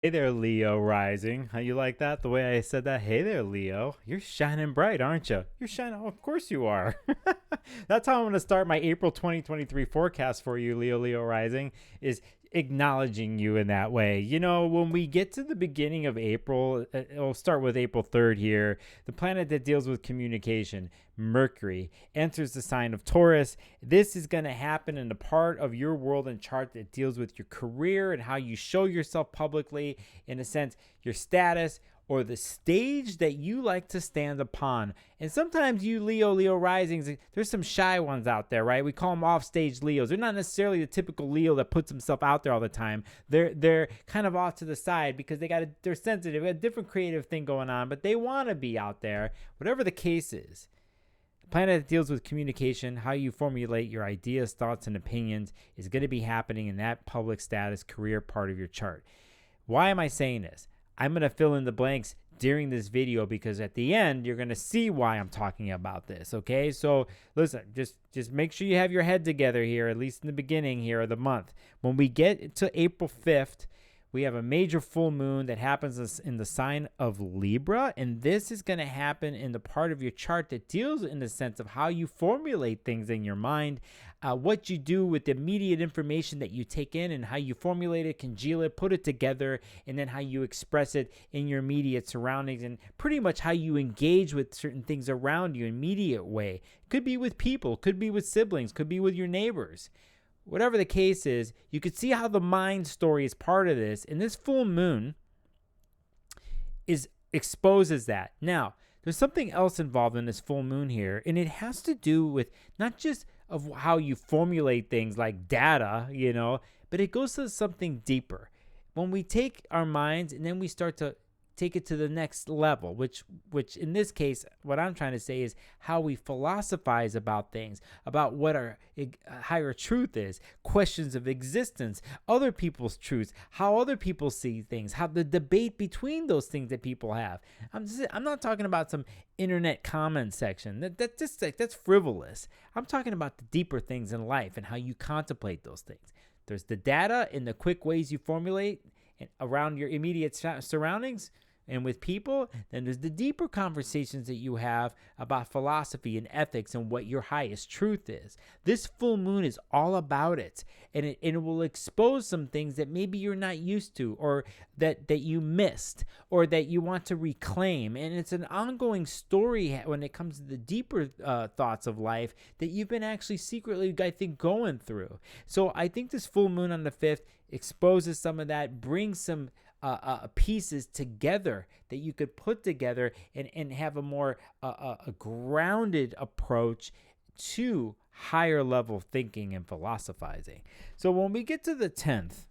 Hey there, Leo rising. How you like that? The way I said that? Hey there, Leo. You're shining bright, aren't you? You're shining. Oh, of course you are. That's how I'm going to start my April 2023 forecast for you, Leo rising, is acknowledging you in that way. You know, when we get to the beginning of April, it'll start with April 3rd here. The planet that deals with communication, Mercury, enters the sign of Taurus. This is going to happen in the part of your world and chart that deals with your career and how you show yourself publicly, in a sense, your status or the stage that you like to stand upon. And sometimes you Leo risings, there's some shy ones out there, right? We call them off-stage Leos. They're not necessarily the typical Leo that puts himself out there all the time. They're kind of off to the side because they're sensitive, a different creative thing going on, but they want to be out there, whatever the case is. The planet that deals with communication, how you formulate your ideas, thoughts, and opinions is going to be happening in that public status career part of your chart. Why am I saying this? I'm going to fill in the blanks during this video because at the end, you're going to see why I'm talking about this, okay? So listen, just make sure you have your head together here, at least in the beginning here of the month. When we get to April 5th, we have a major full moon that happens in the sign of Libra, and this is going to happen in the part of your chart that deals in the sense of how you formulate things in your mind, what you do with the immediate information that you take in and how you formulate it, congeal it, put it together, and then how you express it in your immediate surroundings, and pretty much how you engage with certain things around you in an immediate way. Could be with people, could be with siblings, could be with your neighbors. Whatever the case is, you could see how the mind story is part of this, and this full moon exposes that. Now, there's something else involved in this full moon here, and it has to do with not just of how you formulate things like data, but it goes to something deeper. When we take our minds and then we start to take it to the next level, which in this case, what I'm trying to say is how we philosophize about things, about what our higher truth is, questions of existence, other people's truths, how other people see things, how the debate between those things that people have. I'm not talking about some internet comment section. That's frivolous. I'm talking about the deeper things in life and how you contemplate those things. There's the data and the quick ways you formulate around your immediate surroundings and with people. Then there's the deeper conversations that you have about philosophy and ethics and what your highest truth is. This full moon is all about it, and it will expose some things that maybe you're not used to, or that you missed, or that you want to reclaim. And it's an ongoing story when it comes to the deeper thoughts of life that you've been actually secretly, I think, going through. So I think this full moon on the 5th exposes some of that, brings some pieces together that you could put together and have a more a grounded approach to higher level thinking and philosophizing. So when we get to the 10th,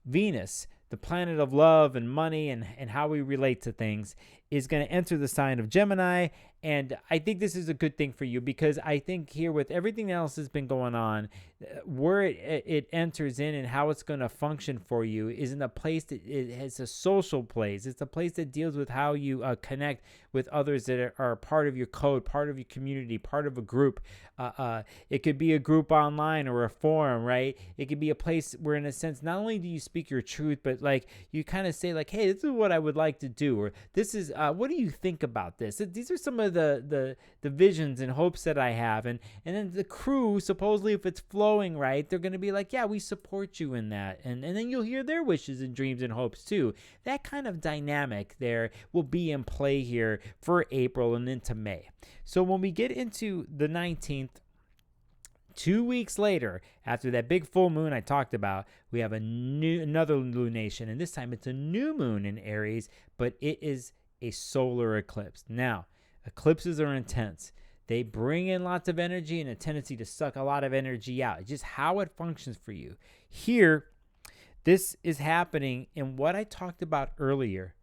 Venus, the planet of love and money and how we relate to things, is going to enter the sign of Gemini. And I think this is a good thing for you, because I think here, with everything else that's been going on, where it enters in and how it's going to function for you is in a place that it's a social place. It's a place that deals with how you connect with others that are part of your code, part of your community, part of a group. It could be a group online or a forum, right? It could be a place where, in a sense, not only do you speak your truth, but like you kind of say like, hey, this is what I would like to do, or this is what do you think about this? These are some of the visions and hopes that I have, and then the crew, supposedly, if it's flowing right, they're going to be like, yeah, we support you in that, and then you'll hear their wishes and dreams and hopes too. That kind of dynamic there will be in play here for April and into May. So when we get into the 19th, 2 weeks later, after that big full moon I talked about, we have another lunation, and this time it's a new moon in Aries, but it is a solar eclipse. Now, eclipses are intense. They bring in lots of energy and a tendency to suck a lot of energy out. It's just how it functions for you. Here, this is happening in what I talked about earlier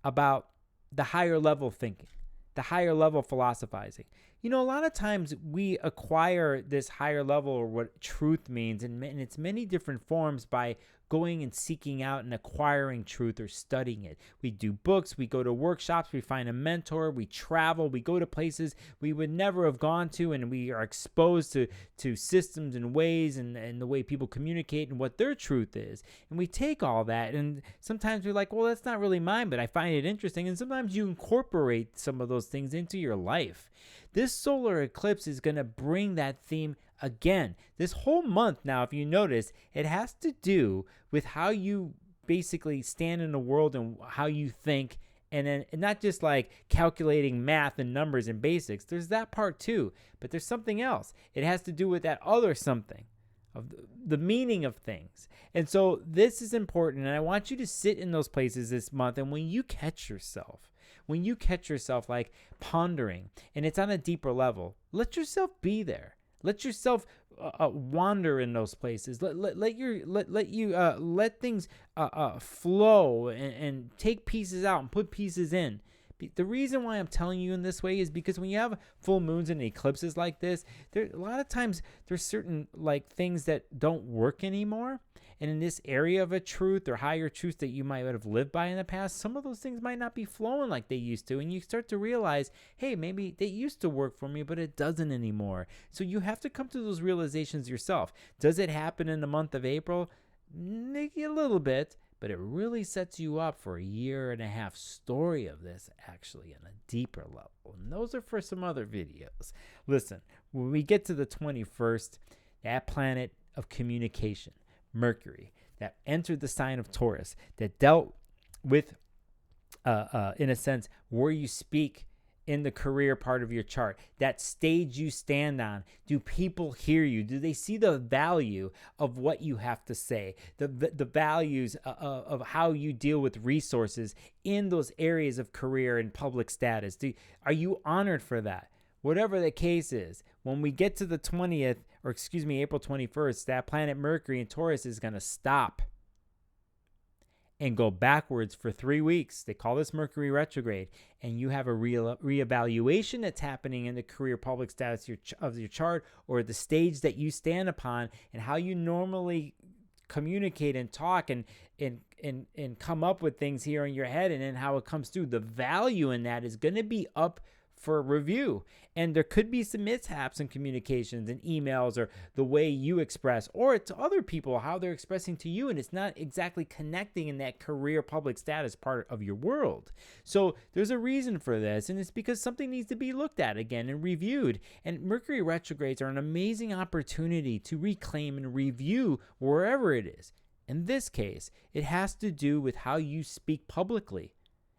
about the higher level thinking, the higher level philosophizing. You know, a lot of times we acquire this higher level, or what truth means, in its many different forms, by going and seeking out and acquiring truth or studying it. We do books, we go to workshops, we find a mentor, we travel, we go to places we would never have gone to, and we are exposed to systems and ways and the way people communicate and what their truth is. And we take all that, and sometimes we're like, well, that's not really mine, but I find it interesting. And sometimes you incorporate some of those things into your life. This solar eclipse is going to bring that theme again. This whole month now, if you notice, it has to do with how you basically stand in the world and how you think, and then not just like calculating math and numbers and basics. There's that part too, but there's something else. It has to do with that other something, of the meaning of things. And so this is important, and I want you to sit in those places this month. And when you catch yourself like pondering, and it's on a deeper level, let yourself be there. Let yourself wander in those places. Let things flow, and take pieces out and put pieces in. The reason why I'm telling you in this way is because when you have full moons and eclipses like this, a lot of times there's certain like things that don't work anymore. And in this area of a truth or higher truth that you might have lived by in the past, some of those things might not be flowing like they used to. And you start to realize, hey, maybe they used to work for me, but it doesn't anymore. So you have to come to those realizations yourself. Does it happen in the month of April? Maybe a little bit, but it really sets you up for a 1.5-year story of this, actually, on a deeper level. And those are for some other videos. Listen, when we get to the 21st, that planet of communication, Mercury, that entered the sign of Taurus, that dealt with, in a sense, where you speak in the career part of your chart, that stage you stand on. Do people hear you? Do they see the value of what you have to say? The values of how you deal with resources in those areas of career and public status? Are you honored for that? Whatever the case is, when we get to the 20th, or excuse me, April 21st, that planet Mercury in Taurus is going to stop and go backwards for 3 weeks. They call this Mercury retrograde. And you have a reevaluation that's happening in the career public status of your chart, or the stage that you stand upon, and how you normally communicate and talk and come up with things here in your head, and then how it comes through. The value in that is going to be up for review. And there could be some mishaps in communications and emails, or the way you express, or to other people, how they're expressing to you, and it's not exactly connecting in that career public status part of your world. So there's a reason for this, and it's because something needs to be looked at again and reviewed. And Mercury retrogrades are an amazing opportunity to reclaim and review wherever it is. In this case, it has to do with how you speak publicly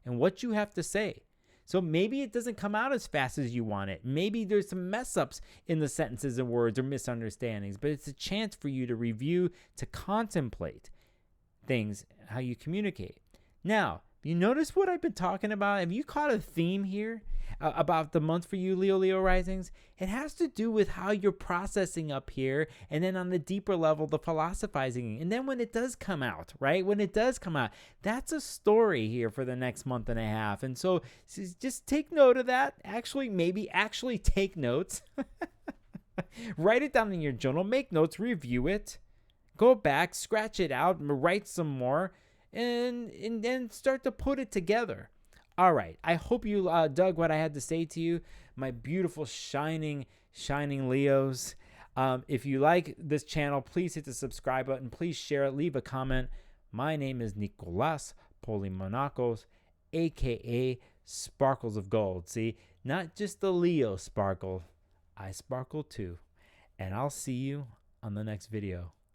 and what you have to say. So maybe it doesn't come out as fast as you want it. Maybe there's some mess ups in the sentences and words, or misunderstandings, but it's a chance for you to review, to contemplate things, how you communicate. Now, you notice what I've been talking about? Have you caught a theme here about the month for you, Leo risings? It has to do with how you're processing up here, and then on the deeper level, the philosophizing. And then when it does come out, right? When it does come out, that's a story here for the next 1.5 months. And so just take note of that. Maybe actually take notes. Write it down in your journal, make notes, review it, go back, scratch it out, write some more, and then start to put it together. All right. I hope you dug what I had to say to you, my beautiful, shining Leos. If you like this channel, please hit the subscribe button. Please share it. Leave a comment. My name is Nicolas Polymonakos, a.k.a. Sparkles of Gold. See, not just the Leo sparkle. I sparkle too. And I'll see you on the next video.